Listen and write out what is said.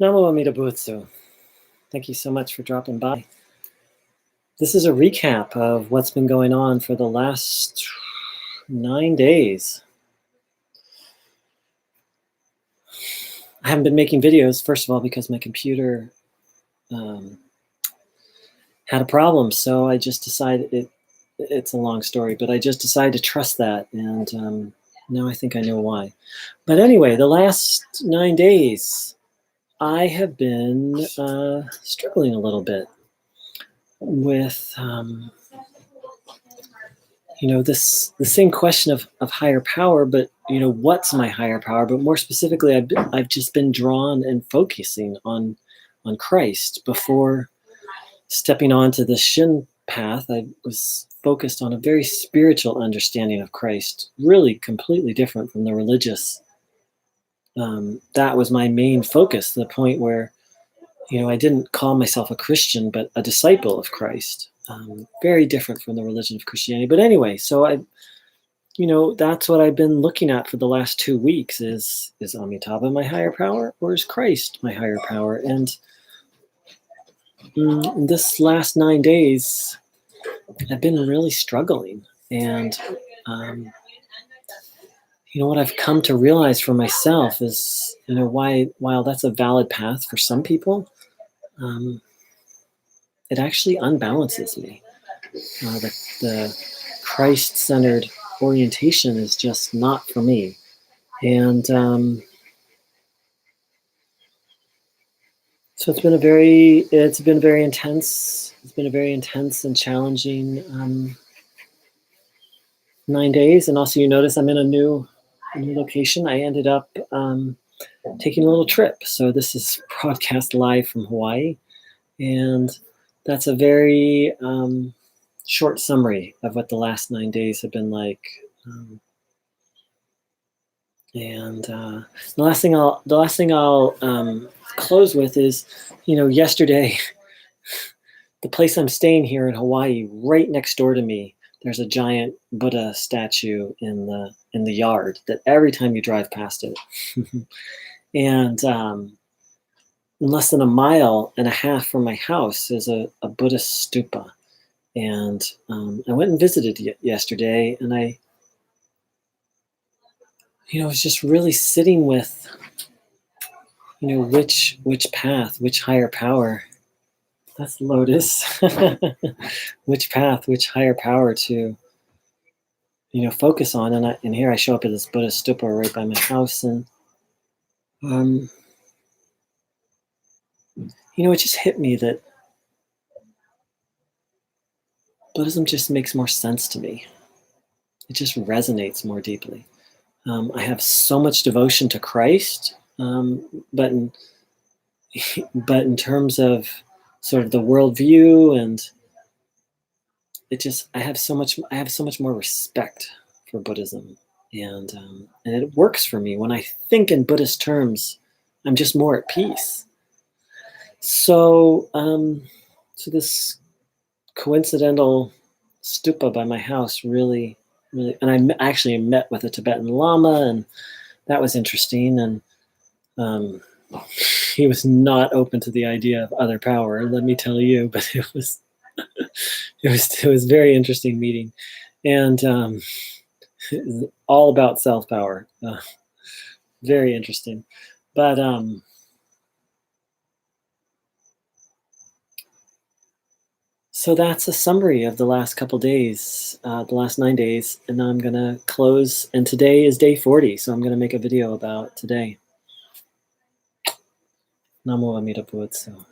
Namo Amida Butsu. Thank you so much for dropping by. This is a recap of what's been going on for the last 9 days. I haven't been making videos, first of all, because my computer had a problem. So I just decided, it's a long story, but I just decided to trust that. And now I think I know why. But anyway, the last 9 days, I have been struggling a little bit with, the same question of higher power, but, what's my higher power? But more specifically, I've just been drawn and focusing on Christ. Before stepping onto the Shin path, I was focused on a very spiritual understanding of Christ, really completely different from the religious. That was my main focus, to the point where, I didn't call myself a Christian, but a disciple of Christ. Very different from the religion of Christianity. But anyway, so that's what I've been looking at for the last 2 weeks is Amitabha my higher power, or is Christ my higher power? And this last 9 days, I've been really struggling. And, what I've come to realize for myself is, while that's a valid path for some people, it actually unbalances me. The Christ-centered orientation is just not for me. And so it's been a very intense and challenging 9 days. And also, you notice I'm in a new location. I ended up taking a little trip. So this is broadcast live from Hawaii. And that's a very short summary of what the last 9 days have been like. The last thing I'll close with is, yesterday, the place I'm staying here in Hawaii, right next door to me, there's a giant Buddha statue in the yard that every time you drive past it. And in less than 1.5 miles from my house is a Buddhist stupa. And I went and visited yesterday, and I was just really sitting with, which path, which higher power. That's Lotus. Which path, which higher power to, focus on. And here I show up at this Buddhist stupa right by my house, and it just hit me that Buddhism just makes more sense to me. It just resonates more deeply. I have so much devotion to Christ, but in terms of sort of the worldview, and I have so much more respect for Buddhism, and it works for me. When I think in Buddhist terms, I'm just more at peace. So this coincidental stupa by my house really, and I actually met with a Tibetan Lama, and that was interesting. And he was not open to the idea of other power, let me tell you, but it was a very interesting meeting, and all about self-power. Very interesting. But so that's a summary of the last couple days, the last 9 days, and now I'm gonna close. And today is day 40, so I'm gonna make a video about today. Namo Amida Butsu.